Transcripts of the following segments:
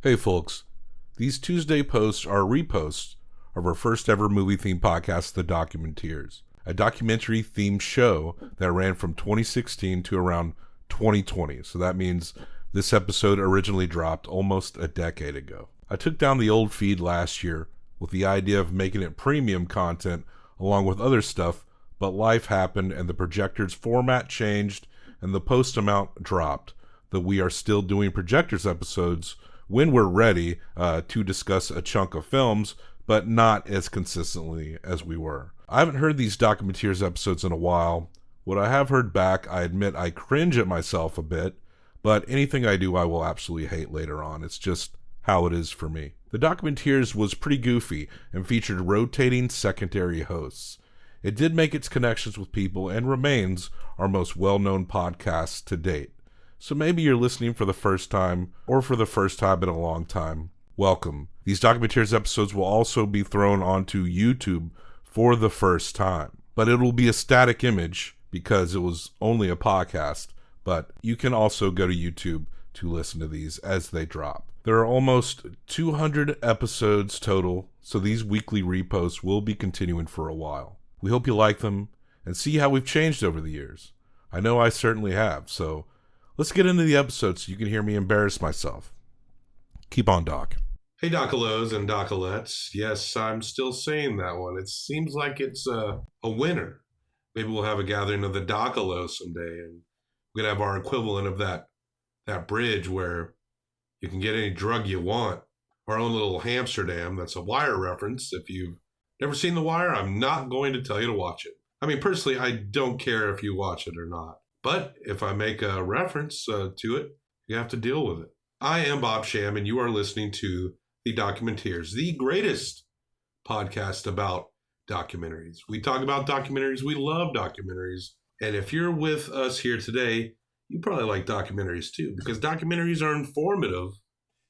Hey folks, these Tuesday posts are reposts of our first ever movie-themed podcast, The Documenteers, a documentary-themed show that ran from 2016 to around 2020. So that means this episode originally dropped almost a decade ago. I took down the old feed last year with the idea of making it premium content along with other stuff, but life happened and the projector's format changed and the post amount dropped. Though we are still doing projectors episodes when we're ready to discuss a chunk of films, but not as consistently as we were. I haven't heard these Documenteers episodes in a while. What I have heard back, I admit I cringe at myself a bit, but anything I do I will absolutely hate later on. It's just how it is for me. The Documenteers was pretty goofy and featured rotating secondary hosts. It did make its connections with people and remains our most well-known podcast to date. So maybe you're listening for the first time or for the first time in a long time. Welcome. These Documenteers episodes will also be thrown onto YouTube for the first time, but it will be a static image because it was only a podcast, but you can also go to YouTube to listen to these as they drop. There are almost 200 episodes total, so these weekly reposts will be continuing for a while. We hope you like them and see how we've changed over the years. I know I certainly have, so let's get into the episode so you can hear me embarrass myself. Keep on, Doc. Hey, Docalos and Docalettes. Yes, I'm still saying that one. It seems like it's a winner. Maybe we'll have a gathering of the Docalos someday, and we're going to have our equivalent of that bridge where you can get any drug you want. Our own little Amsterdam. That's a Wire reference. If you've never seen The Wire, I'm not going to tell you to watch it. I mean, personally, I don't care if you watch it or not. But if I make a reference to it, you have to deal with it. I am Bob Sham, and you are listening to The Documenteers, the greatest podcast about documentaries. We talk about documentaries. We love documentaries. And if you're with us here today, you probably like documentaries too, because documentaries are informative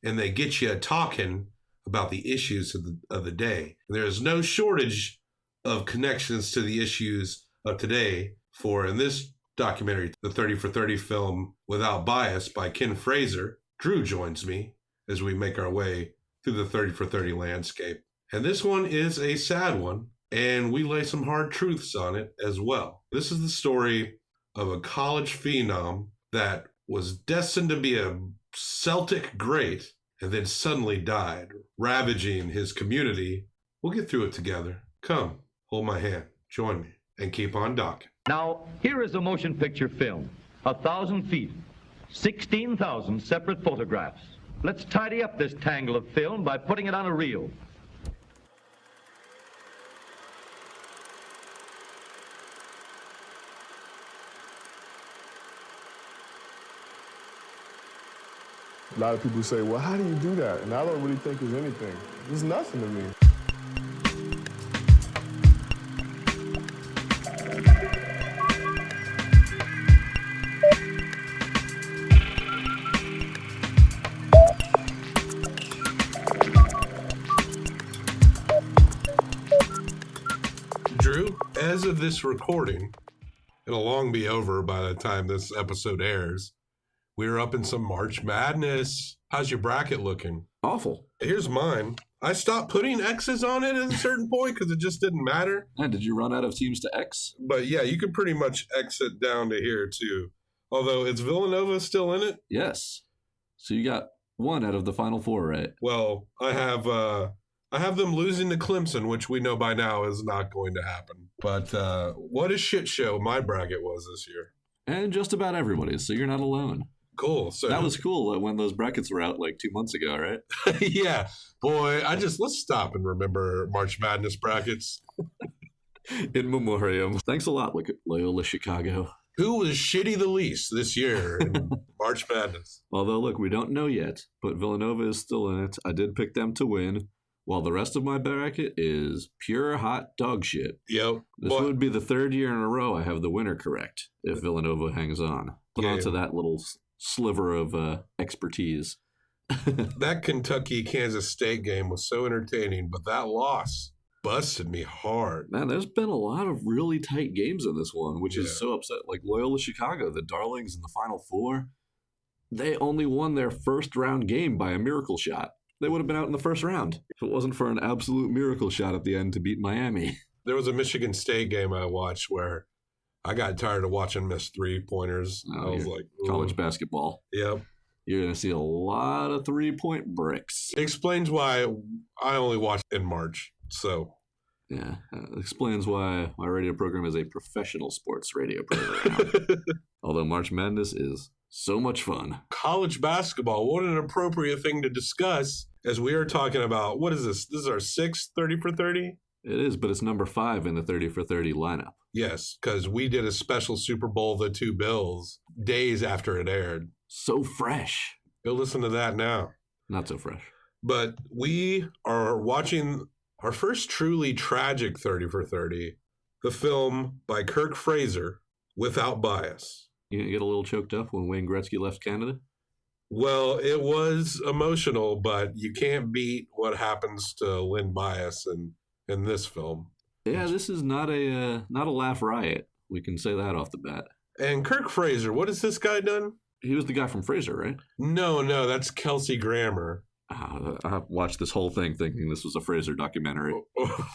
and they get you talking about the issues of the day. And there is no shortage of connections to the issues of today. For in this documentary, the 30 for 30 film Without Bias by Ken Fraser, Drew joins me as we make our way through the 30 for 30 landscape. And this one is a sad one, and we lay some hard truths on it as well. This is the story of a college phenom that was destined to be a Celtic great and then suddenly died, ravaging his community. We'll get through it together. Come, hold my hand, join me, and keep on docking. Now, here is a motion picture film, 1,000 feet, 16,000 separate photographs. Let's tidy up this tangle of film by putting it on a reel. A lot of people say, well, how do you do that? And I don't really think it's anything. It's nothing to me. Drew, as of this recording, it'll long be over by the time this episode airs. We're up in some March Madness. How's your bracket looking? Awful. Here's mine. I stopped putting X's on it at a certain point because it just didn't matter. And did you run out of teams to X? But yeah, you can pretty much exit down to here too. Although, is Villanova still in it? Yes. So you got one out of the final four, right? Well, I have them losing to Clemson, which we know by now is not going to happen. But what a shit show my bracket was this year. And just about everybody, so you're not alone. Cool. So that was cool when those brackets were out like 2 months ago, right? Yeah. Boy, let's stop and remember March Madness brackets. In memoriam. Thanks a lot, Loyola Chicago. Who was shitty the least this year in March Madness? Although, look, we don't know yet, but Villanova is still in it. I did pick them to win, while the rest of my bracket is pure hot dog shit. Yep. This would be the third year in a row I have the winner correct, if Villanova hangs on. Put onto that little sliver of expertise. That Kentucky-Kansas State game was so entertaining, but that loss busted me hard. Man, there's been a lot of really tight games in this one, which is so upset. Like Loyola Chicago, the darlings in the Final Four. They only won their first round game by a miracle shot. They would have been out in the first round if it wasn't for an absolute miracle shot at the end to beat Miami. There was a Michigan State game I watched where I got tired of watching missed three-pointers. I was like, ooh. College basketball. Yep. You're going to see a lot of three-point bricks. It explains why I only watched in March. So, yeah, explains why my radio program is a professional sports radio program. Although March Madness is so much fun. College basketball, what an appropriate thing to discuss as we are talking about, what is this? This is our sixth 30 for 30? It is, but it's number 5 in the 30 for 30 lineup. Yes, because we did a special Super Bowl, the two Bills, days after it aired. So fresh. Go listen to that now. Not so fresh. But we are watching our first truly tragic 30 for 30, the film by Kirk Fraser, Without Bias. You didn't get a little choked up when Wayne Gretzky left Canada? Well, it was emotional, but you can't beat what happens to Lynn Bias in this film. Yeah, this is not a laugh riot. We can say that off the bat. And Kirk Fraser, what has this guy done? He was the guy from Frasier, right? No, that's Kelsey Grammer. I watched this whole thing thinking this was a Fraser documentary.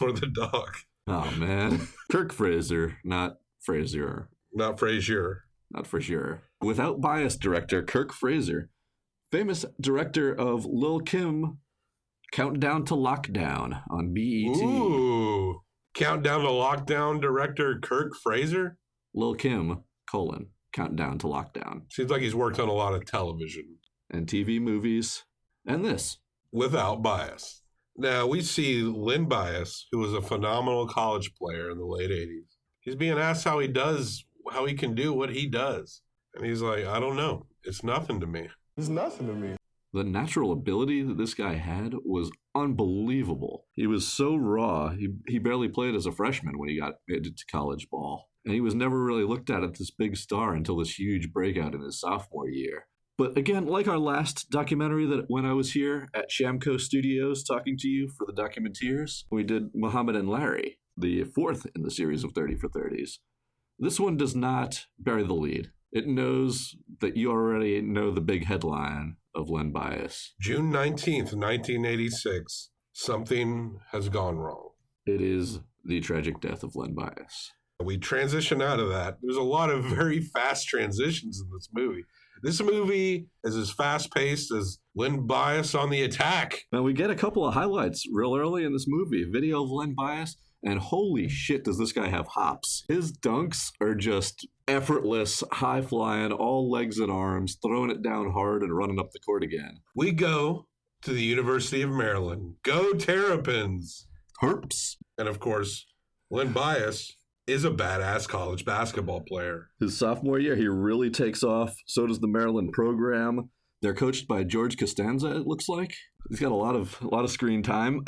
Or the dog. Oh, man. Kirk Fraser, not Frasier. Not Frasier. Not for sure. Without Bias director Kirk Fraser, famous director of Lil' Kim, Countdown to Lockdown on BET. Ooh. Countdown to Lockdown director Kirk Fraser? Lil' Kim, Countdown to Lockdown. Seems like he's worked on a lot of television. And TV movies. And this. Without Bias. Now, we see Lynn Bias, who was a phenomenal college player in the late 80s. He's being asked how he can do what he does. And he's like, I don't know. It's nothing to me. It's nothing to me. The natural ability that this guy had was unbelievable. He was so raw. He barely played as a freshman when he got into college ball. And he was never really looked at as this big star until this huge breakout in his sophomore year. But again, like our last documentary that when I was here at Shamco Studios talking to you for the Documenteers, we did Muhammad and Larry, the 4th in the series of 30 for 30s. This one does not bury the lead. It knows that you already know the big headline of Lynn Bias. June 19th, 1986. Something has gone wrong. It is the tragic death of Lynn Bias. We transition out of that. There's a lot of very fast transitions in this movie. This movie is as fast-paced as Lynn Bias on the attack. Now, we get a couple of highlights real early in this movie. Video of Lynn Bias, and holy shit, does this guy have hops. His dunks are just effortless, high-flying, all legs and arms, throwing it down hard and running up the court again. We go to the University of Maryland. Go Terrapins! Terps! And, of course, Lynn Bias is a badass college basketball player. His sophomore year, he really takes off. So does the Maryland program. They're coached by George Costanza, it looks like. He's got a lot of screen time.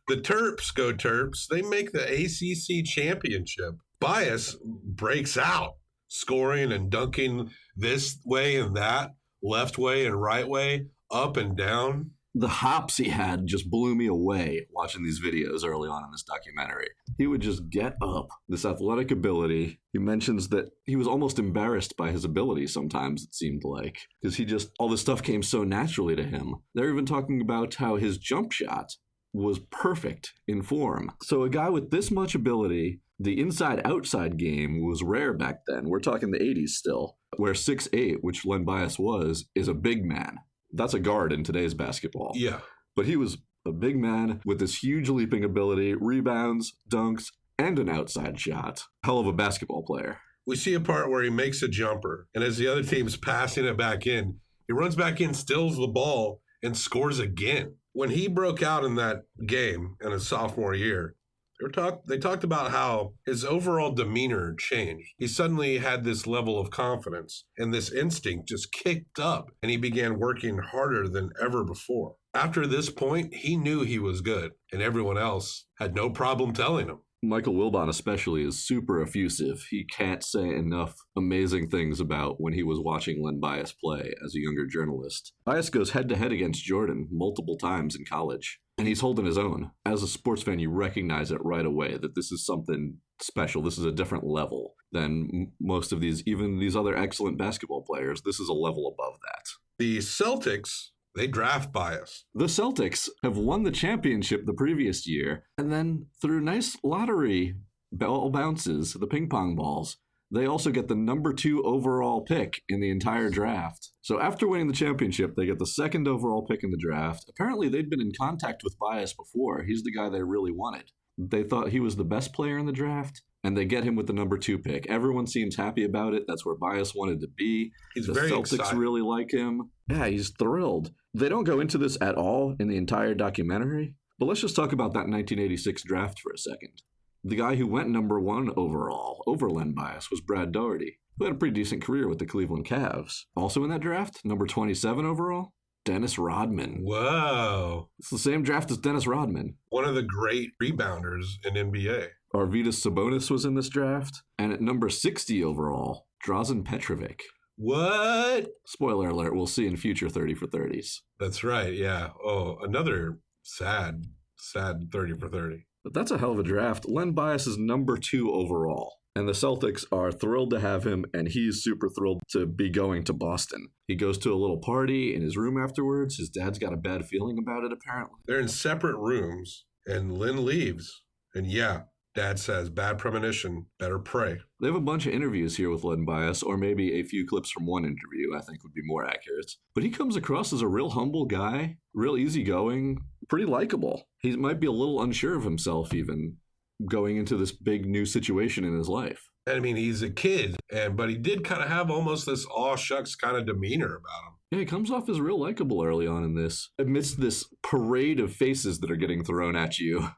The Terps, go Terps. They make the ACC championship. Bias breaks out, scoring and dunking this way and that, left way and right way, up and down. The hops he had just blew me away watching these videos early on in this documentary. He would just get up, this athletic ability. He mentions that he was almost embarrassed by his ability sometimes, it seemed like, because all this stuff came so naturally to him. They're even talking about how his jump shot was perfect in form. So a guy with this much ability, the inside-outside game was rare back then. We're talking the 80s still, where 6'8", which Len Bias was, is a big man. That's a guard in today's basketball. Yeah. But he was a big man with this huge leaping ability, rebounds, dunks, and an outside shot. Hell of a basketball player. We see a part where he makes a jumper, and as the other team's passing it back in, he runs back in, steals the ball, and scores again. When he broke out in that game in his sophomore year, they talked about how his overall demeanor changed. He suddenly had this level of confidence, and this instinct just kicked up, and he began working harder than ever before. After this point, he knew he was good, and everyone else had no problem telling him. Michael Wilbon especially is super effusive. He can't say enough amazing things about when he was watching Len Bias play as a younger journalist. Bias goes head-to-head against Jordan multiple times in college, and he's holding his own. As a sports fan, you recognize it right away that this is something special. This is a different level than most of these, even these other excellent basketball players. This is a level above that. The Celtics, they draft bias. The Celtics have won the championship the previous year, and then through nice lottery ball bounces, the ping pong balls, they also get the number 2 overall pick in the entire draft. So after winning the championship, they get the 2nd overall pick in the draft. Apparently, they'd been in contact with Bias before. He's the guy they really wanted. They thought he was the best player in the draft, and they get him with the number 2 pick. Everyone seems happy about it. That's where Bias wanted to be. He's the very Celtics excited. really like him. Yeah, he's thrilled. They don't go into this at all in the entire documentary, but let's just talk about that 1986 draft for a second. The guy who went number 1 overall over Len Bias was Brad Daugherty, who had a pretty decent career with the Cleveland Cavs. Also in that draft, number 27 overall, Dennis Rodman. Whoa. It's the same draft as Dennis Rodman. One of the great rebounders in NBA. Arvydas Sabonis was in this draft. And at number 60 overall, Drazen Petrovic. What? Spoiler alert, we'll see in future 30 for 30s. That's right, yeah. Oh, another sad 30 for 30. But that's a hell of a draft. Len Bias is number 2 overall. And the Celtics are thrilled to have him, and he's super thrilled to be going to Boston. He goes to a little party in his room afterwards. His dad's got a bad feeling about it, apparently. They're in separate rooms, and Lynn leaves. And yeah, Dad says, bad premonition, better pray. They have a bunch of interviews here with Len Bias, or maybe a few clips from one interview, I think would be more accurate. But he comes across as a real humble guy, real easygoing, pretty likable. He might be a little unsure of himself even, going into this big new situation in his life. I mean, he's a kid, but he did kind of have almost this aw shucks kind of demeanor about him. Yeah, he comes off as real likable early on in this, amidst this parade of faces that are getting thrown at you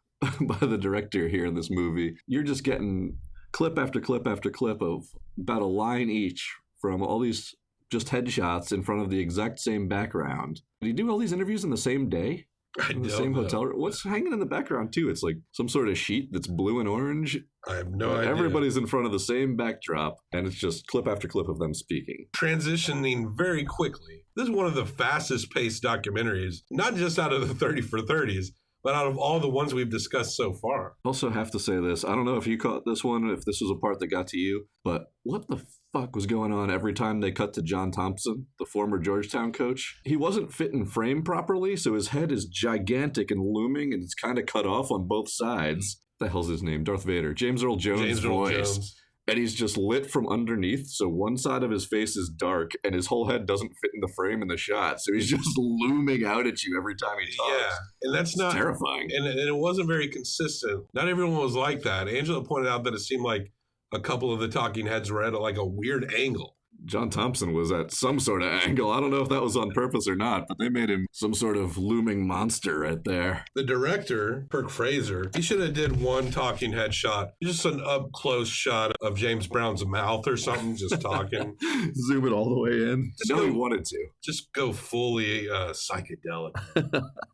by the director here in this movie. You're just getting clip after clip after clip of about a line each from all these just headshots in front of the exact same background. Did he do all these interviews in the same day? In the same hotel room? What's hanging in the background, too? It's like some sort of sheet that's blue and orange. I have no idea. Everybody's in front of the same backdrop, and it's just clip after clip of them speaking. Transitioning very quickly. This is one of the fastest paced documentaries, not just out of the 30 for 30s, but out of all the ones we've discussed so far. Also have to say this. I don't know if you caught this one, if this was a part that got to you, but what the fuck was going on every time they cut to John Thompson, the former Georgetown coach? He wasn't fit in frame properly, so his head is gigantic and looming, and it's kind of cut off on both sides. What the hell's his name? Darth Vader. James Earl Jones' voice. And he's just lit from underneath, so one side of his face is dark, and his whole head doesn't fit in the frame in the shot, so he's just looming out at you every time he talks. Yeah, and that's not terrifying. And it wasn't very consistent. Not everyone was like that. Angela pointed out that it seemed like a couple of the talking heads were at like a weird angle. John Thompson was at some sort of angle. I don't know if that was on purpose or not, but they made him some sort of looming monster right there. The director, Kirk Fraser, he should have did one talking head shot, just an up-close shot of James Brown's mouth or something, just talking. Zoom it all the way in. He wanted to. Just go fully psychedelic.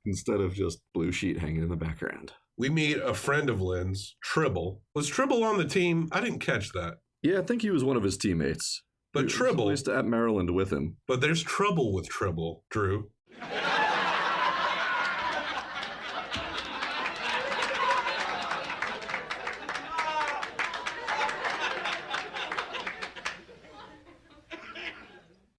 Instead of just blue sheet hanging in the background. We meet a friend of Lynn's, Tribble. Was Tribble on the team? I didn't catch that. Yeah, I think he was one of his teammates. But Tribble, at least at Maryland with him. But there's trouble with Tribble, Drew.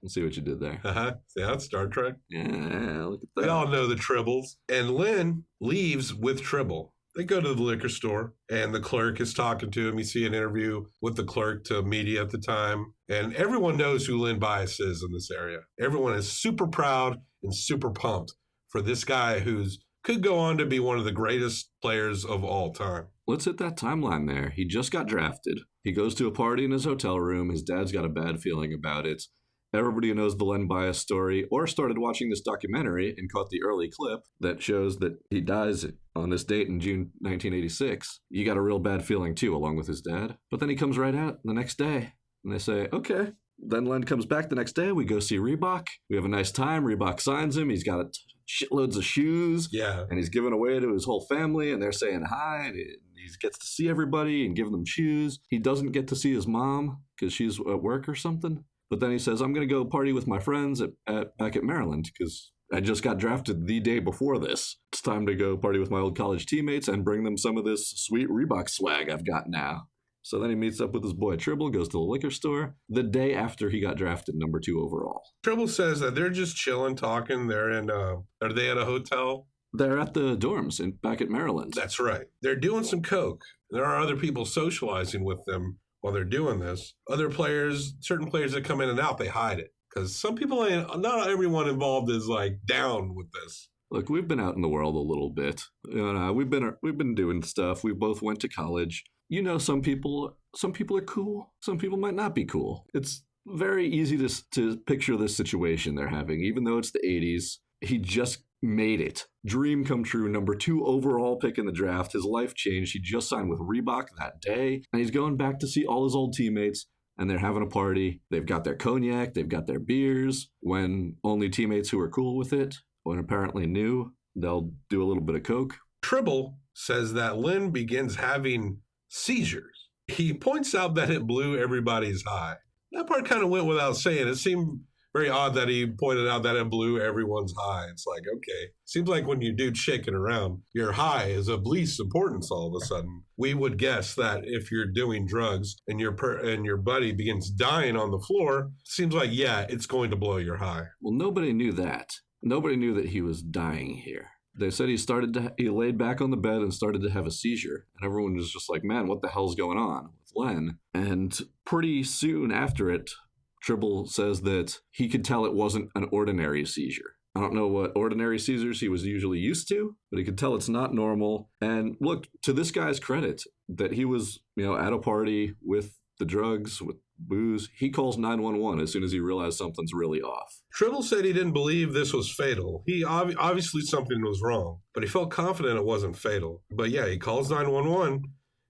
Let's see what you did there. See how it's Star Trek? Yeah, look at that. We all know the Tribbles. And Lynn leaves with Tribble. They go to the liquor store, and the clerk is talking to him. You see an interview with the clerk to media at the time. And everyone knows who Len Bias is in this area. Everyone is super proud and super pumped for this guy who's could go on to be one of the greatest players of all time. Let's hit that timeline there. He just got drafted. He goes to a party in his hotel room. His dad's got a bad feeling about it. Everybody who knows the Len Bias story or started watching this documentary and caught the early clip that shows that he dies on this date in June 1986. You got a real bad feeling too, along with his dad. But then he comes right out the next day and they say, okay. Then Len comes back the next day. We go see Reebok. We have a nice time. Reebok signs him. He's got shitloads of shoes. Yeah. And he's giving away to his whole family and they're saying hi. And he gets to see everybody and giving them shoes. He doesn't get to see his mom because she's at work or something. But then he says, I'm going to go party with my friends back at Maryland because I just got drafted the day before this. It's time to go party with my old college teammates and bring them some of this sweet Reebok swag I've got now. So then he meets up with his boy Tribble, goes to the liquor store the day after he got drafted number 2 overall. Tribble says that they're just chilling, talking. They're in, are they at a hotel? They're at the dorms back at Maryland. That's right. They're doing some coke. There are other people socializing with them while they're doing this. Other players, certain players that come in and out, they hide it. Because some people, not everyone involved is like down with this. Look, we've been out in the world a little bit. We've been doing stuff. We both went to college. Some people are cool. Some people might not be cool. It's very easy to picture this situation they're having, even though it's the 80s. He just made it. Dream come true, number 2 overall pick in the draft. His life changed. He just signed with Reebok that day, and he's going back to see all his old teammates, and they're having a party. They've got their cognac, they've got their beers. When only teammates who are cool with it, when apparently new, they'll do a little bit of coke. Tribble says that Lynn begins having seizures. He points out that it blew everybody's high. That part kind of went without saying. It seemed very odd that he pointed out that it blew everyone's high. It's like, okay. Seems like when you do shaking around, your high is of least importance all of a sudden. We would guess that if you're doing drugs and your buddy begins dying on the floor, seems like, yeah, it's going to blow your high. Well, nobody knew that. Nobody knew that he was dying here. They said he laid back on the bed and started to have a seizure. And everyone was just like, man, what the hell's going on with Len? And pretty soon after it, Tribble says that he could tell it wasn't an ordinary seizure. I don't know what ordinary seizures he was usually used to, but he could tell it's not normal. And look, to this guy's credit, that he was, at a party with the drugs, with booze, he calls 911 as soon as he realized something's really off. Tribble said he didn't believe this was fatal. He obviously something was wrong, but he felt confident it wasn't fatal. But yeah, he calls 911,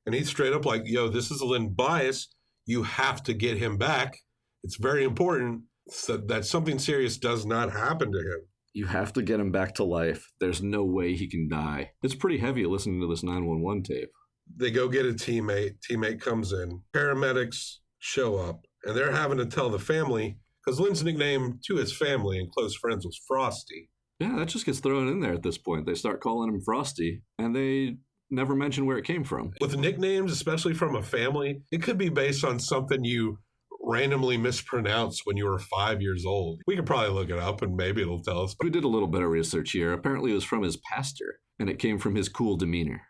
and he's straight up like, yo, this is Lynn Bias. You have to get him back. It's very important so that something serious does not happen to him. You have to get him back to life. There's no way he can die. It's pretty heavy listening to this 911 tape. They go get a teammate. Teammate comes in. Paramedics show up, and they're having to tell the family, because Lynn's nickname to his family and close friends was Frosty. Yeah, that just gets thrown in there at this point. They start calling him Frosty, and they never mention where it came from. With nicknames, especially from a family, it could be based on something you randomly mispronounced when you were 5 years old. We could probably look it up and maybe it'll tell us. We did a little bit of research here. Apparently it was from his pastor, and it came from his cool demeanor.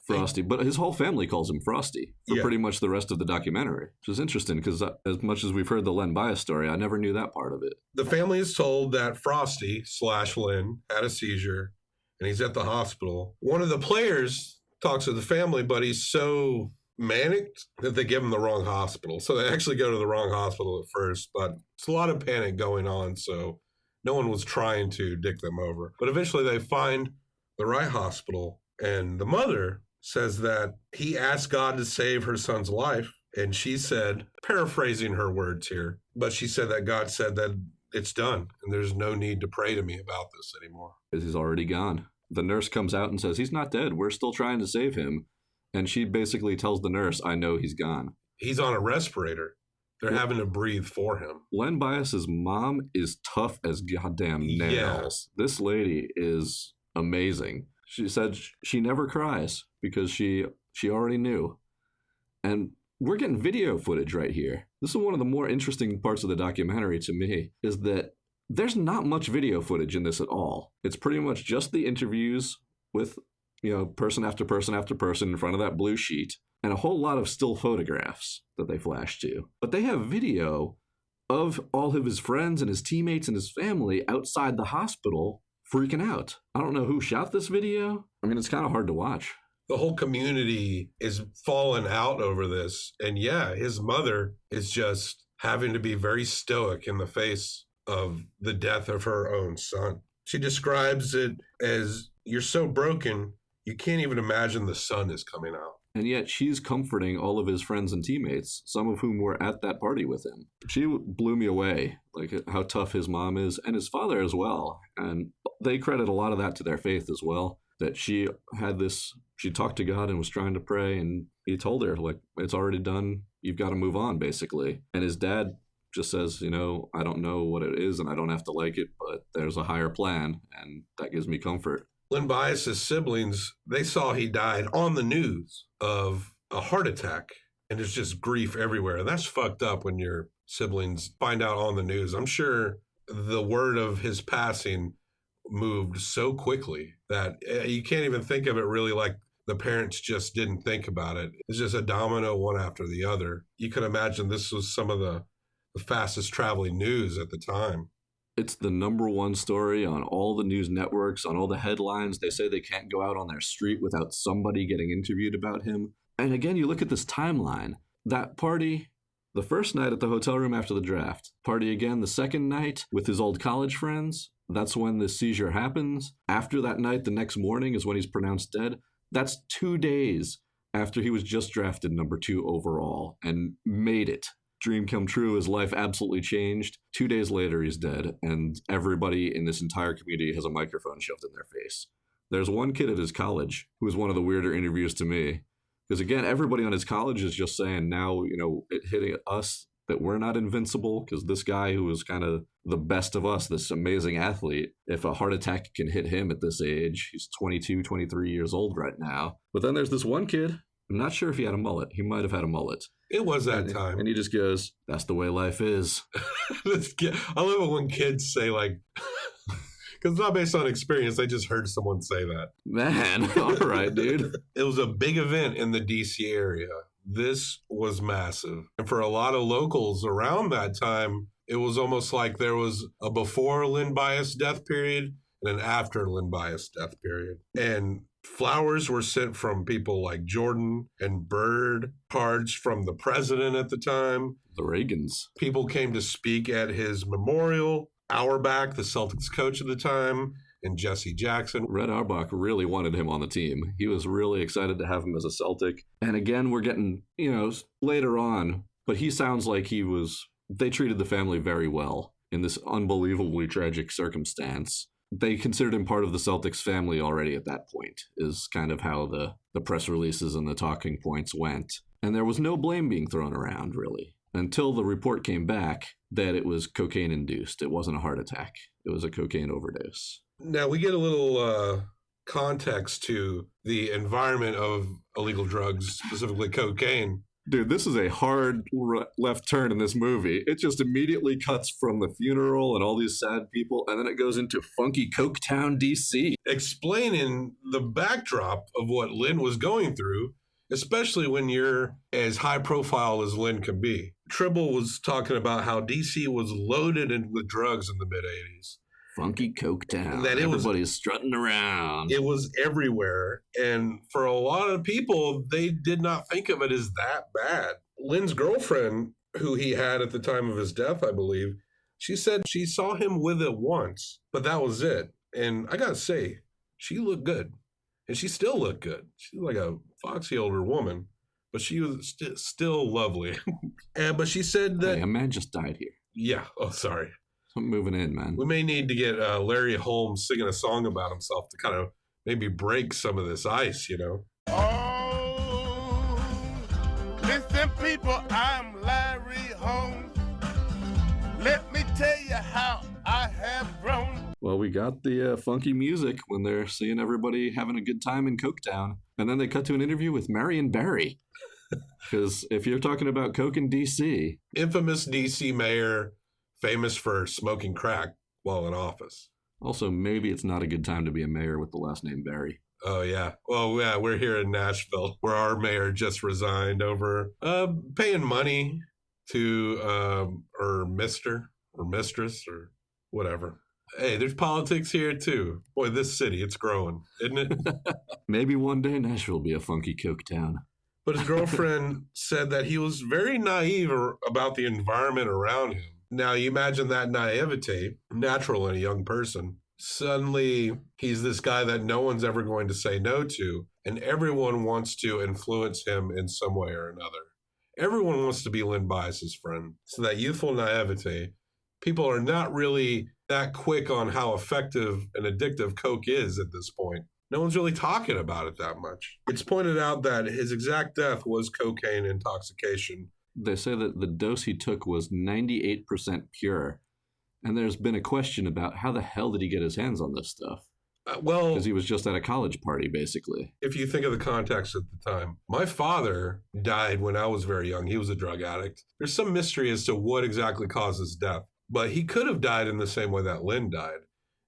Frosty. But his whole family calls him Frosty for pretty much the rest of the documentary, which is interesting because as much as we've heard the Len Bias story, I never knew that part of it. The family is told that Frosty / Lynn had a seizure and he's at the hospital. One of the players talks to the family, but he's so manic that they give him the wrong hospital. So they actually go to the wrong hospital at first, but it's a lot of panic going on, so no one was trying to dick them over. But eventually they find the right hospital, and the mother says that he asked God to save her son's life, and she said, paraphrasing her words here, but she said that God said that it's done, and there's no need to pray to me about this anymore. Because he's already gone. The nurse comes out and says, he's not dead. We're still trying to save him. And she basically tells the nurse, I know he's gone. He's on a respirator. They're having to breathe for him. Len Bias's mom is tough as goddamn nails. Yeah. This lady is amazing. She said she never cries because she already knew. And we're getting video footage right here. This is one of the more interesting parts of the documentary to me, is that there's not much video footage in this at all. It's pretty much just the interviews with person after person after person in front of that blue sheet, and a whole lot of still photographs that they flash to. But they have video of all of his friends and his teammates and his family outside the hospital freaking out. I don't know who shot this video. I mean, it's kind of hard to watch. The whole community is falling out over this. And yeah, his mother is just having to be very stoic in the face of the death of her own son. She describes it as, you're so broken, you can't even imagine the sun is coming out. And yet she's comforting all of his friends and teammates, some of whom were at that party with him. She blew me away, like how tough his mom is, and his father as well. And they credit a lot of that to their faith as well, that she talked to God and was trying to pray, and he told her, like, it's already done, you've got to move on, basically. And his dad just says, I don't know what it is and I don't have to like it, but there's a higher plan, and that gives me comfort. Len Bias's siblings, they saw he died on the news of a heart attack. and there's just grief everywhere. And that's fucked up when your siblings find out on the news. I'm sure the word of his passing moved so quickly that you can't even think of it really like the parents just didn't think about it. It's just a domino one after the other. You could imagine this was some of the fastest traveling news at the time. It's the number one story on all the news networks, on all the headlines. They say they can't go out on their street without somebody getting interviewed about him. And again, you look at this timeline. That party, the first night at the hotel room after the draft. Party again the second night with his old college friends. That's when the seizure happens. After that night, the next morning is when he's pronounced dead. That's 2 days after he was just drafted number 2 overall and made it. Dream come true. His life absolutely changed. 2 days later, he's dead, and everybody in this entire community has a microphone shoved in their face. There's one kid at his college who was one of the weirder interviews to me. Because again, everybody on his college is just saying now, it hitting us that we're not invincible, because this guy who was kind of the best of us, this amazing athlete, if a heart attack can hit him at this age, he's 22, 23 years old right now. But then there's this one kid, I'm not sure if he had a mullet. He might have had a mullet. It was that time. And he just goes, that's the way life is. I love it when kids say like, because it's not based on experience. I just heard someone say that. Man, all right, dude. It was a big event in the D.C. area. This was massive. And for a lot of locals around that time, it was almost like there was a before Lynn Bias death period and an after Lynn Bias death period. And flowers were sent from people like Jordan and Bird, cards from the president at the time. The Reagans. People came to speak at his memorial. Auerbach, the Celtics coach at the time, and Jesse Jackson. Red Auerbach really wanted him on the team. He was really excited to have him as a Celtic. And again, we're getting, later on, but he sounds like they treated the family very well in this unbelievably tragic circumstance. They considered him part of the Celtics family already at that point, is kind of how the press releases and the talking points went. And there was no blame being thrown around, really, until the report came back that it was cocaine-induced. It wasn't a heart attack. It was a cocaine overdose. Now, we get a little context to the environment of illegal drugs, specifically cocaine. Dude, this is a hard left turn in this movie. It just immediately cuts from the funeral and all these sad people, and then it goes into funky Coketown, D.C. Explaining the backdrop of what Lynn was going through, especially when you're as high profile as Lynn can be. Tribble was talking about how D.C. was loaded with drugs in the mid-'80s. Funky Coketown. That everybody's strutting around. It was everywhere. And for a lot of people, they did not think of it as that bad. Lynn's girlfriend, who he had at the time of his death, I believe, she said she saw him with it once, but that was it. And I got to say, she looked good. And she still looked good. She's like a foxy older woman, but she was still lovely. But she said that... Hey, a man just died here. Yeah. Oh, sorry. I'm moving in, man. We may need to get Larry Holmes singing a song about himself to kind of maybe break some of this ice, Oh, listen, people, I'm Larry Holmes. Let me tell you how I have grown. Well, we got the funky music when they're seeing everybody having a good time in Coketown. And then they cut to an interview with Marion Barry. Because if you're talking about Coke in D.C. Infamous D.C. mayor, famous for smoking crack while in office. Also, maybe it's not a good time to be a mayor with the last name Barry. Oh, yeah. Well, yeah, we're here in Nashville, where our mayor just resigned over paying money to her mister or mistress or whatever. Hey, there's politics here, too. Boy, this city, it's growing, isn't it? Maybe one day Nashville will be a funky Coketown. But his girlfriend said that he was very naive about the environment around him. Now, you imagine that naivete, natural in a young person. Suddenly, he's this guy that no one's ever going to say no to, and everyone wants to influence him in some way or another. Everyone wants to be Lynn Bias's friend. So that youthful naivete, people are not really that quick on how effective and addictive Coke is at this point. No one's really talking about it that much. It's pointed out that his exact death was cocaine intoxication. They say that the dose he took was 98% pure. And there's been a question about how the hell did he get his hands on this stuff? Well, because he was just at a college party, basically. if you think of the context at the time, my father died when I was very young. He was a drug addict. There's some mystery as to what exactly caused his death, but he could have died in the same way that Lynn died.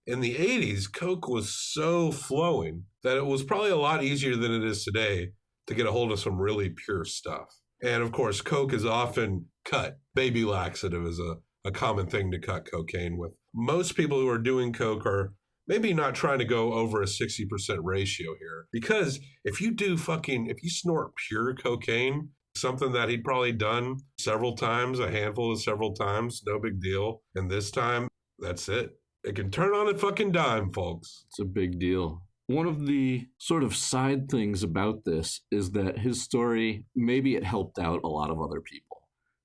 In the 80s, Coke was so flowing that it was probably a lot easier than it is today to get a hold of some really pure stuff. And of course, Coke is often cut. Baby laxative is a common thing to cut cocaine with. Most people who are doing Coke are maybe not trying to go over a 60% ratio here. Because if you snort pure cocaine, something that he'd probably done several times, a handful of several times, no big deal. And this time, that's it. It can turn on a fucking dime, folks. It's a big deal. One of the sort of side things about this is that his story, maybe it helped out a lot of other people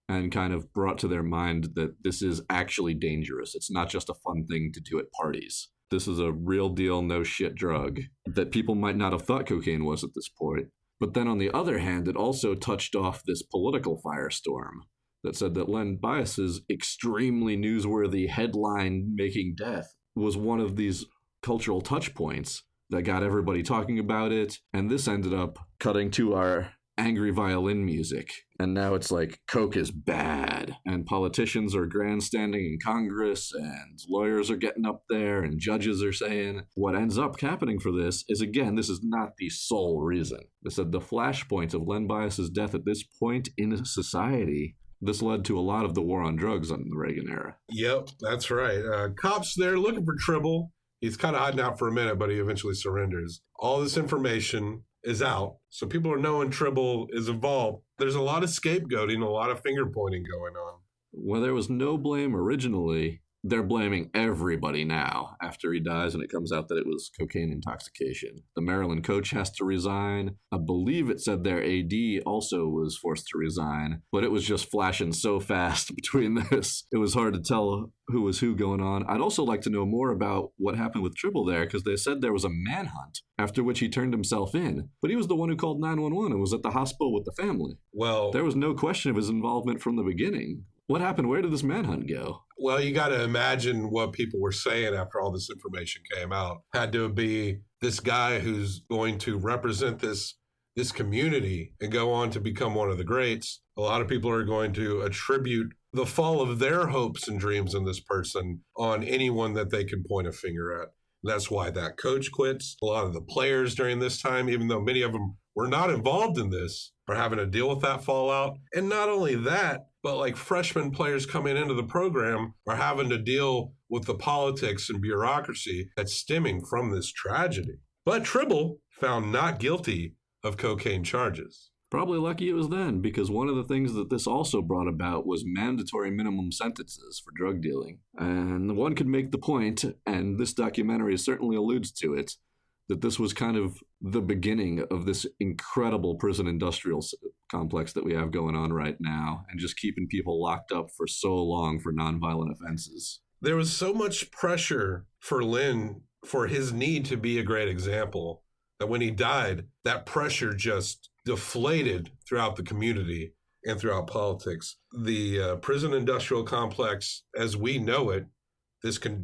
and kind of brought to their mind that this is actually dangerous. It's not just a fun thing to do at parties. This is a real deal, no shit drug that people might not have thought cocaine was at this point. But then on the other hand, it also touched off this political firestorm that said that Len Bias's extremely newsworthy headline-making death was one of these cultural touch points that got everybody talking about it. And this ended up cutting to our angry violin music. And now it's like, Coke is bad. And politicians are grandstanding in Congress, and lawyers are getting up there, and judges are saying. What ends up happening for this is, again, this is not the sole reason. They said the flashpoint of Len Bias's death at this point in society, this led to a lot of the war on drugs in the Reagan era. Yep, that's right. Cops there looking for Tribble. He's kind of hiding out for a minute, but he eventually surrenders. All this information is out, so people are knowing Tribble is involved. There's a lot of scapegoating, a lot of finger pointing going on. Where there was no blame originally, they're blaming everybody now after he dies, and it comes out that it was cocaine intoxication. The Maryland coach has to resign. I believe it said their AD also was forced to resign, but it was just flashing so fast between this. It was hard to tell who was who going on. I'd also like to know more about what happened with Tribble there, because they said there was a manhunt, after which he turned himself in. But he was the one who called 911 and was at the hospital with the family. Well, there was no question of his involvement from the beginning. What happened? Where did this manhunt go? Well, you got to imagine what people were saying after all this information came out. Had to be this guy who's going to represent this community and go on to become one of the greats. A lot of people are going to attribute the fall of their hopes and dreams in this person on anyone that they can point a finger at. That's why that coach quits. A lot of the players during this time, even though many of them were not involved in this, are having to deal with that fallout. And not only that, but like freshman players coming into the program are having to deal with the politics and bureaucracy that's stemming from this tragedy. But Tribble found not guilty of cocaine charges. Probably lucky it was then, because one of the things that this also brought about was mandatory minimum sentences for drug dealing. And one could make the point, and this documentary certainly alludes to it, that this was kind of the beginning of this incredible prison industrial complex that we have going on right now, and just keeping people locked up for so long for nonviolent offenses. There was so much pressure for Lynn for his need to be a great example that when he died, that pressure just deflated throughout the community and throughout politics. The prison industrial complex, as we know it,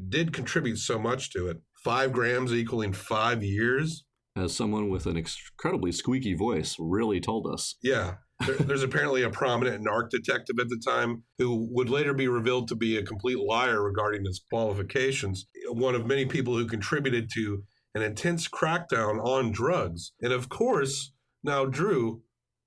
did contribute so much to it. 5 grams equaling 5 years. As someone with an incredibly squeaky voice really told us. Yeah. There's apparently a prominent narc detective at the time who would later be revealed to be a complete liar regarding his qualifications. One of many people who contributed to an intense crackdown on drugs. And of course, now, Drew,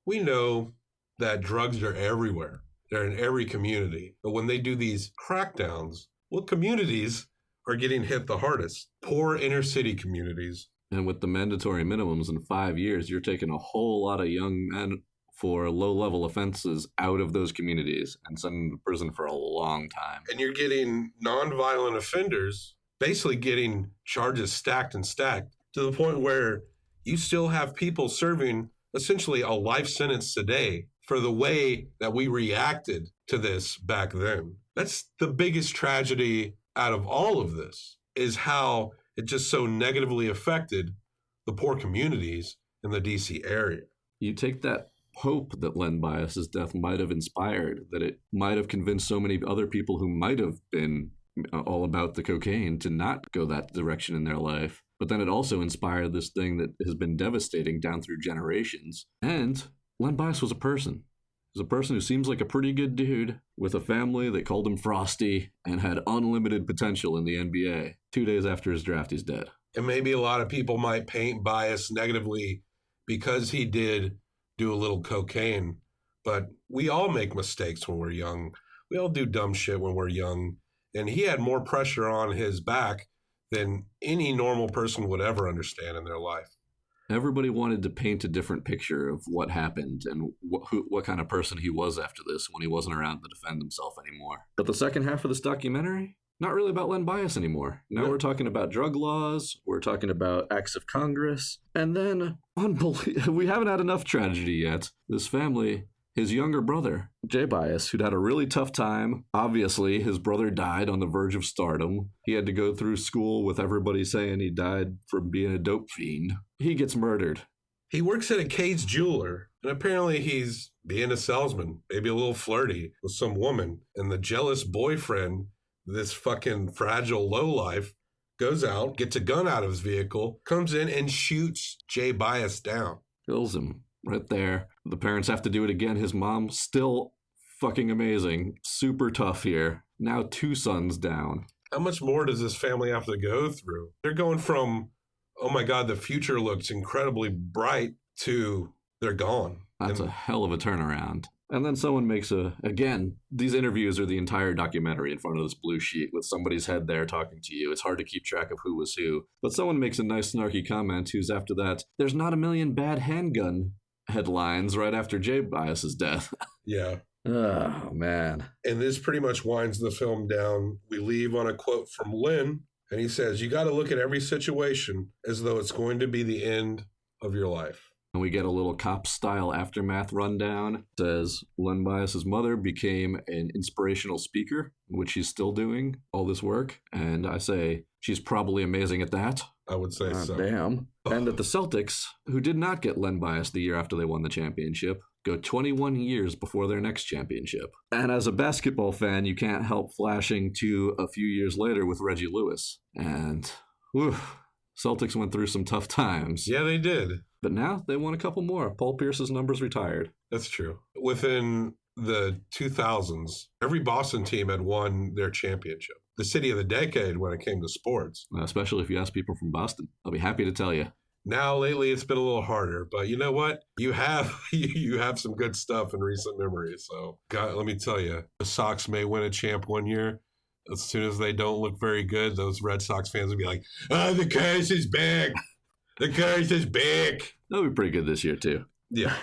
we know that drugs are everywhere. They're in every community. But when they do these crackdowns, what communities are getting hit the hardest? Poor inner city communities. And with the mandatory minimums in 5 years, you're taking a whole lot of young men for low-level offenses out of those communities and sending them to prison for a long time. And you're getting nonviolent offenders basically getting charges stacked and stacked to the point where you still have people serving essentially a life sentence today for the way that we reacted to this back then. That's the biggest tragedy out of all of this, is how it just so negatively affected the poor communities in the DC area. You take that hope that Len Bias's death might have inspired, that it might have convinced so many other people who might have been all about the cocaine to not go that direction in their life. But then it also inspired this thing that has been devastating down through generations. And Len Bias was a person. He was a person who seems like a pretty good dude with a family that called him Frosty and had unlimited potential in the NBA. 2 days after his draft, he's dead. And maybe a lot of people might paint Bias negatively because he did do a little cocaine. But we all make mistakes when we're young. We all do dumb shit when we're young. And he had more pressure on his back than any normal person would ever understand in their life. Everybody wanted to paint a different picture of what happened and what kind of person he was after this when he wasn't around to defend himself anymore. But the second half of this documentary, not really about Len Bias anymore. Now we're talking about drug laws, we're talking about acts of Congress, and then, we haven't had enough tragedy yet. This family, his younger brother, Jay Bias, who'd had a really tough time. Obviously, his brother died on the verge of stardom. He had to go through school with everybody saying he died from being a dope fiend. He gets murdered. He works at a Cade's jeweler, and apparently he's being a salesman, maybe a little flirty with some woman, and the jealous boyfriend, this fucking fragile lowlife, goes out, gets a gun out of his vehicle, comes in and shoots Jay Bias down. Kills him. Right there. The parents have to do it again. His mom, still fucking amazing. Super tough here. Now 2 sons down. How much more does this family have to go through? They're going from, oh my God, the future looks incredibly bright, to they're gone. That's a hell of a turnaround. And then someone makes again, these interviews are the entire documentary in front of this blue sheet with somebody's head there talking to you. It's hard to keep track of who was who. But someone makes a nice snarky comment who's after that, there's not a million bad handgun headlines right after Jay Bias's death. Yeah. Oh, man. And this pretty much winds the film down. We leave on a quote from Lynn, and he says, you got to look at every situation as though it's going to be the end of your life. And we get a little cop-style aftermath rundown. It says, Len Bias's mother became an inspirational speaker, which she's still doing all this work. And I say, she's probably amazing at that. I would say so. Damn. And that the Celtics, who did not get Len Bias the year after they won the championship, go 21 years before their next championship. And as a basketball fan, you can't help flashing to a few years later with Reggie Lewis. And, whew, Celtics went through some tough times. Yeah, they did. But now they won a couple more. Paul Pierce's number's retired. That's true. Within the 2000s, every Boston team had won their championship. The city of the decade when it came to sports. Especially if you ask people from Boston. I'll be happy to tell you. Now, lately, it's been a little harder. But you know what? You have some good stuff in recent memory. So, God, let me tell you, the Sox may win a champ one year. As soon as they don't look very good, those Red Sox fans will be like, oh, the curse is back. The curse is back. That'll be pretty good this year, too. Yeah.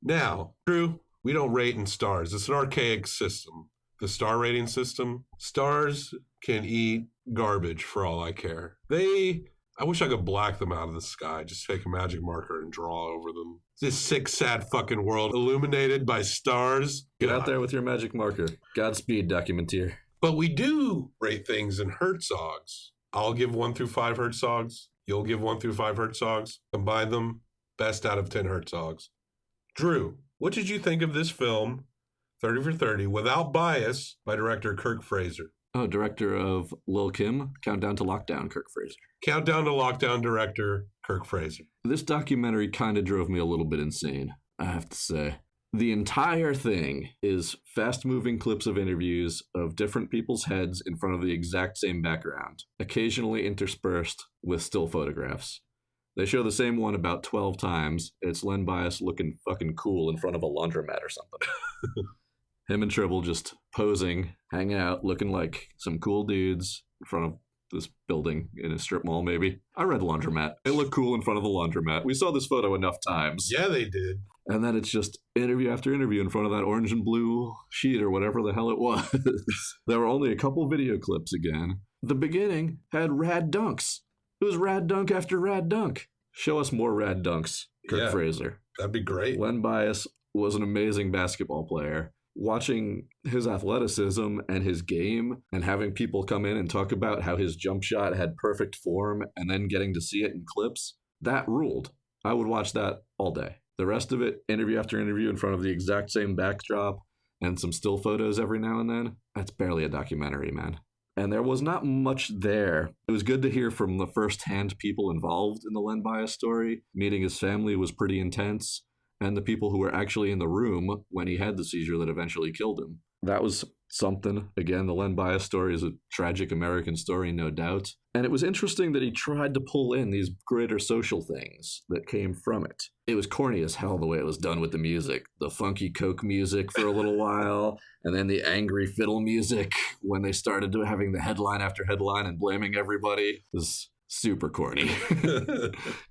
Now, Drew, we don't rate in stars. It's an archaic system. The star rating system, stars can eat garbage for all I care. I wish I could black them out of the sky, just take a magic marker and draw over them. This sick, sad fucking world illuminated by stars. Get out there with your magic marker. Godspeed, Documenteer. But we do rate things in Herzogs. I'll give 1 through 5 Herzogs. You'll give 1 through 5 Herzogs. Combine them, best out of 10 Herzogs. Drew, what did you think of this film, 30 for 30, Without Bias, by director Kirk Fraser? Oh, director of Lil' Kim, Countdown to Lockdown, Kirk Fraser. Countdown to Lockdown director Kirk Fraser. This documentary kind of drove me a little bit insane, I have to say. The entire thing is fast-moving clips of interviews of different people's heads in front of the exact same background, occasionally interspersed with still photographs. They show the same one about 12 times. It's Len Bias looking fucking cool in front of a laundromat or something. Him and Tribble just posing, hanging out, looking like some cool dudes in front of this building in a strip mall, maybe. I read laundromat. They look cool in front of the laundromat. We saw this photo enough times. Yeah, they did. And then it's just interview after interview in front of that orange and blue sheet or whatever the hell it was. There were only a couple video clips again. The beginning had rad dunks. It was rad dunk after rad dunk. Show us more rad dunks, Kirk Fraser. That'd be great. Len Bias was an amazing basketball player. Watching his athleticism and his game and having people come in and talk about how his jump shot had perfect form and then getting to see it in clips, that ruled. I would watch that all day. The rest of it, interview after interview in front of the exact same backdrop and some still photos every now and then, that's barely a documentary, man. And there was not much there. It was good to hear from the first-hand people involved in the Len Bias story. Meeting his family was pretty intense, and the people who were actually in the room when he had the seizure that eventually killed him. That was something. Again, the Len Bias story is a tragic American story, no doubt. And it was interesting that he tried to pull in these greater social things that came from it. It was corny as hell the way it was done with the music. The funky Coke music for a little while, and then the angry fiddle music when they started having the headline after headline and blaming everybody. It was super corny.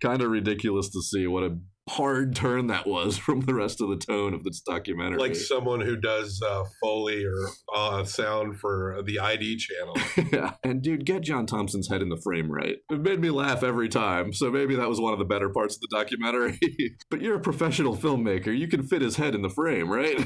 Kind of ridiculous to see what a hard turn that was from the rest of the tone of this documentary. Like someone who does Foley or sound for the ID channel. Yeah. And dude, get John Thompson's head in the frame right. It made me laugh every time, so maybe that was one of the better parts of the documentary. But you're a professional filmmaker. You can fit his head in the frame, right?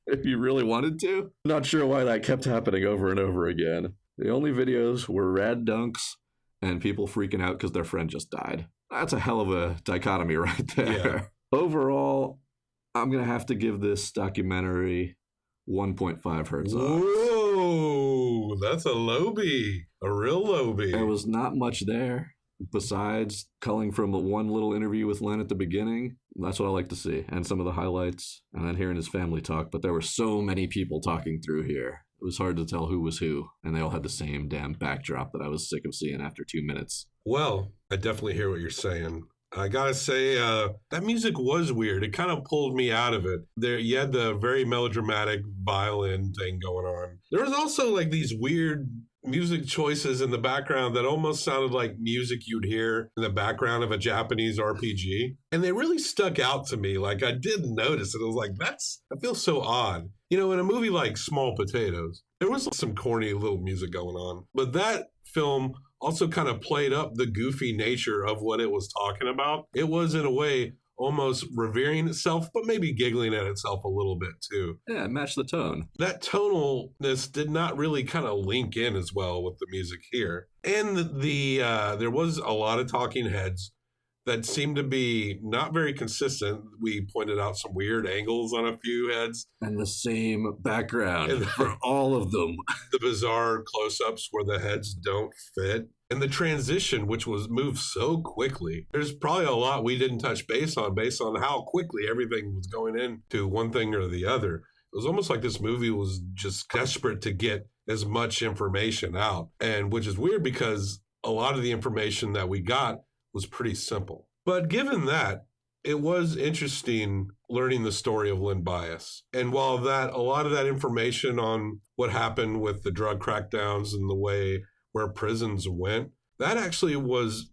If you really wanted to. Not sure why that kept happening over and over again. The only videos were rad dunks and people freaking out because their friend just died. That's a hell of a dichotomy right there. Yeah. Overall, I'm going to have to give this documentary 1.5 Hertz. Whoa, that's a lowbie. A real lowbie. There was not much there besides culling from one little interview with Len at the beginning. That's what I like to see. And some of the highlights. And then hearing his family talk. But there were so many people talking through here. It was hard to tell who was who, and they all had the same damn backdrop that I was sick of seeing after 2 minutes. Well, I definitely hear what you're saying. I gotta say, that music was weird. It kind of pulled me out of it. There, you had the very melodramatic violin thing going on. There was also like these weird music choices in the background that almost sounded like music you'd hear in the background of a Japanese RPG. And they really stuck out to me. Like I did notice it. I was like, that feels so odd. You know, in a movie like Small Potatoes, there was some corny little music going on. But that film also kind of played up the goofy nature of what it was talking about. It was, in a way, almost revering itself, but maybe giggling at itself a little bit too. Yeah, match the tone. That tonalness did not really kind of link in as well with the music here. And there was a lot of talking heads that seemed to be not very consistent. We pointed out some weird angles on a few heads. And the same background for all of them. The bizarre close-ups where the heads don't fit. And the transition, which was moved so quickly. There's probably a lot we didn't touch base on based on how quickly everything was going into one thing or the other. It was almost like this movie was just desperate to get as much information out. And which is weird because a lot of the information that we got was pretty simple. But given that, it was interesting learning the story of Len Bias. And while a lot of that information on what happened with the drug crackdowns and the way where prisons went, that actually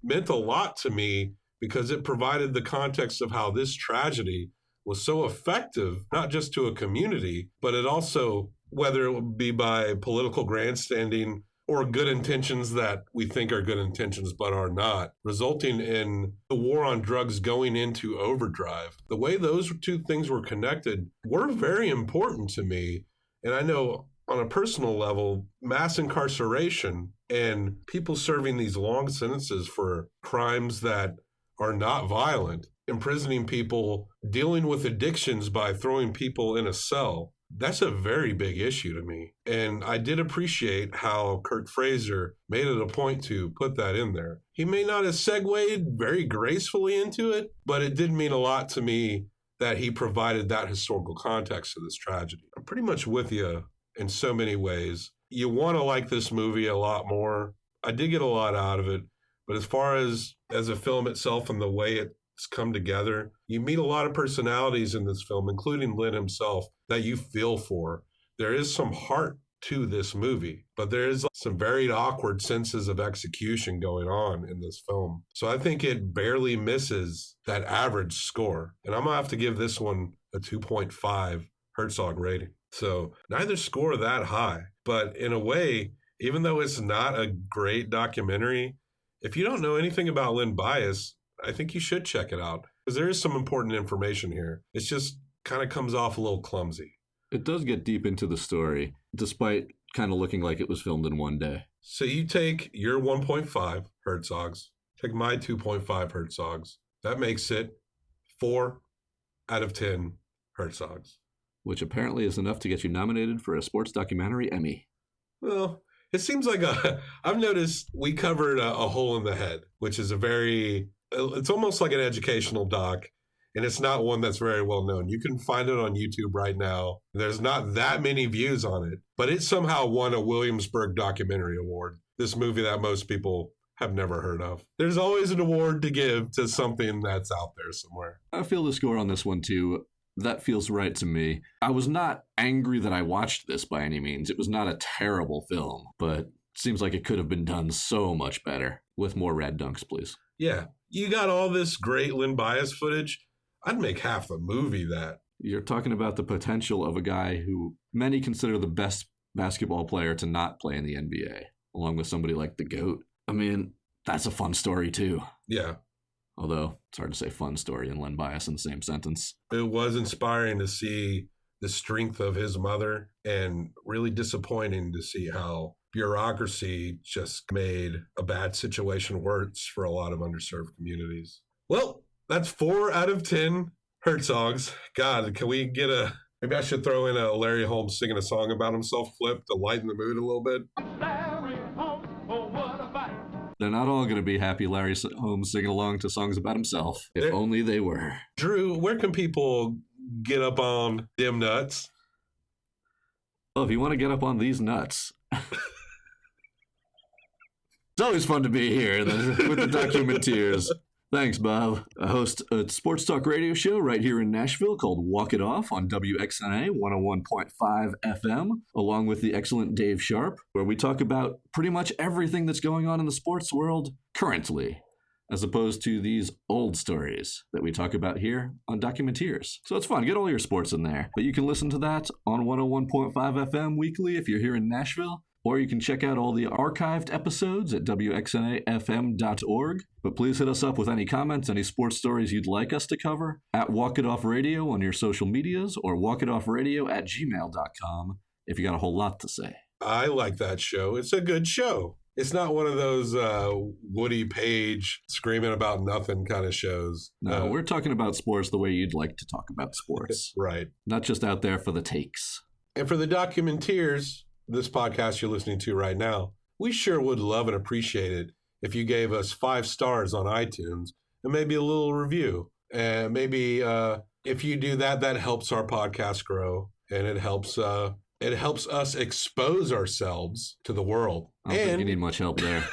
meant a lot to me because it provided the context of how this tragedy was so effective, not just to a community, but it also, whether it would be by political grandstanding or good intentions that we think are good intentions but are not, resulting in the war on drugs going into overdrive. The way those two things were connected were very important to me. And I know on a personal level, mass incarceration and people serving these long sentences for crimes that are not violent, imprisoning people, dealing with addictions by throwing people in a cell, that's a very big issue to me. And I did appreciate how Kurt Fraser made it a point to put that in there. He may not have segued very gracefully into it, but it did mean a lot to me that he provided that historical context to this tragedy. I'm pretty much with you in so many ways. You want to like this movie a lot more. I did get a lot out of it. But as far as a film itself and the way it's come together, you meet a lot of personalities in this film, including Lynn himself, that you feel for. There is some heart to this movie, but there is some very awkward senses of execution going on in this film. So I think it barely misses that average score. And I'm going to have to give this one a 2.5 Herzog rating. So neither score that high, but in a way, even though it's not a great documentary, if you don't know anything about Len Bias, I think you should check it out because there is some important information here. It just kind of comes off a little clumsy. It does get deep into the story, despite kind of looking like it was filmed in one day. So you take your 1.5 Herzogs, take my 2.5 Herzogs. That makes it 4 out of 10 Herzogs. Which apparently is enough to get you nominated for a sports documentary Emmy. Well, It seems like I've noticed we covered a hole in the head, which is it's almost like an educational doc, and it's not one that's very well known. You can find it on YouTube right now. There's not that many views on it, but it somehow won a Williamsburg Documentary Award. This movie that most people have never heard of. There's always an award to give to something that's out there somewhere. I feel the score on this one too. That feels right to me. I was not angry that I watched this by any means. It was not a terrible film, but seems like it could have been done so much better. With more red dunks, please. Yeah. You got all this great Len Bias footage. I'd make half the movie that. You're talking about the potential of a guy who many consider the best basketball player to not play in the NBA, along with somebody like the GOAT. I mean, that's a fun story too. Yeah. Although it's hard to say fun story and Len Bias in the same sentence. It was inspiring to see the strength of his mother, and really disappointing to see how bureaucracy just made a bad situation worse for a lot of underserved communities. Well, that's 4 out of 10 Herzogs. God, can we get maybe I should throw in a Larry Holmes singing a song about himself clip to lighten the mood a little bit. Larry Holmes, oh, what a fight. They're not all going to be happy Larry Holmes singing along to songs about himself. If only they were. Drew, where can people get up on them nuts? Oh, if you want to get up on these nuts. It's always fun to be here with the Documenteers. Thanks, Bob. I host a sports talk radio show right here in Nashville called Walk It Off on WXNA 101.5 FM, along with the excellent Dave Sharp, where we talk about pretty much everything that's going on in the sports world currently, as opposed to these old stories that we talk about here on Documenteers. So it's fun. Get all your sports in there. But you can listen to that on 101.5 FM weekly if you're here in Nashville. Or you can check out all the archived episodes at WXNAFM.org. But please hit us up with any comments, any sports stories you'd like us to cover at Walk It Off Radio on your social medias, or walkitoffradio@gmail.com if you got a whole lot to say. I like that show. It's a good show. It's not one of those Woody Page screaming about nothing kind of shows. No, we're talking about sports the way you'd like to talk about sports. Right. Not just out there for the takes. And for the Documenteers, this podcast you're listening to right now, we sure would love and appreciate it if you gave us 5 stars on iTunes and maybe a little review. And maybe if you do that, that helps our podcast grow, and it helps us expose ourselves to the world. I don't think you need much help there.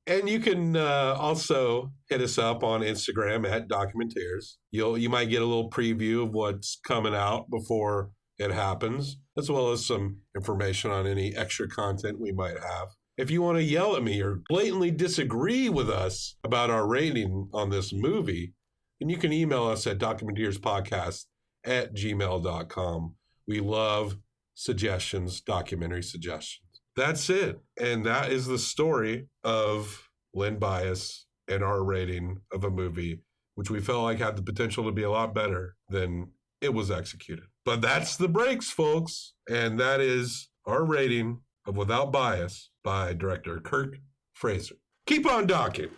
And you can also hit us up on Instagram at Documenteers. You might get a little preview of what's coming out before it happens, as well as some information on any extra content we might have. If you want to yell at me or blatantly disagree with us about our rating on this movie, then you can email us at documenteerspodcast@gmail.com. We love suggestions, documentary suggestions. That's it. And that is the story of Len Bias and our rating of a movie, which we felt like had the potential to be a lot better than it was executed. But that's the breaks, folks. And that is our rating of Without Bias by director Kirk Fraser. Keep on docking.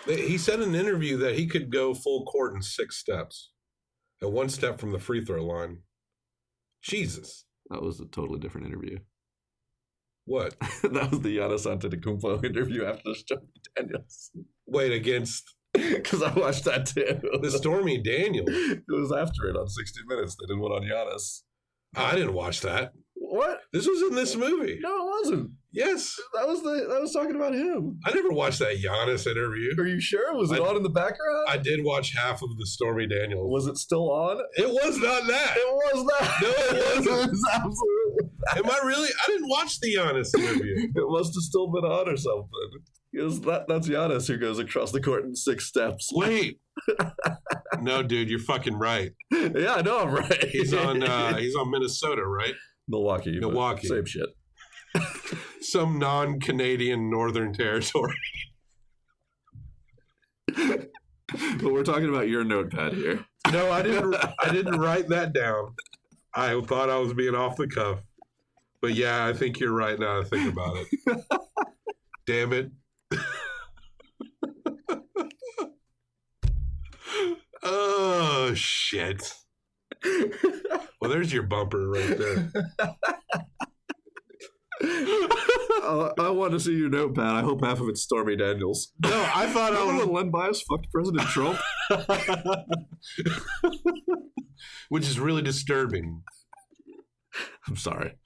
He said in an interview that he could go full court in 6 steps, and 1 step from the free throw line. Jesus. That was a totally different interview. What? That was the Giannis Antetokounmpo interview after Stormy Daniels. Wait, against? Because I watched that too. The Stormy Daniels. It was after it on 60 Minutes. They did one on Giannis. I didn't watch that. What? This was in this movie. No, it wasn't. Yes. That was talking about him. I never watched that Giannis interview. Are you sure? Was it on in the background? I did watch half of the Stormy Daniels. Was it still on? It was not that. It was that. No, it wasn't. It was absolutely that. Am I really? I didn't watch the Giannis interview. It must have still been on or something. Because that's Giannis who goes across the court in 6 steps. Wait. No, dude, you're fucking right. Yeah, I know I'm right. He's on Minnesota, right? Milwaukee. Same shit. Some non-Canadian Northern Territory. But we're talking about your notepad here. No, I didn't write that down. I thought I was being off the cuff. But yeah, I think you're right now to think about it. Damn it. Shit. Well, there's your bumper right there. I want to see your notepad. I hope half of it's Stormy Daniels. No, I thought I Remember was... when Len Bias fucked President Trump? Which is really disturbing. I'm sorry.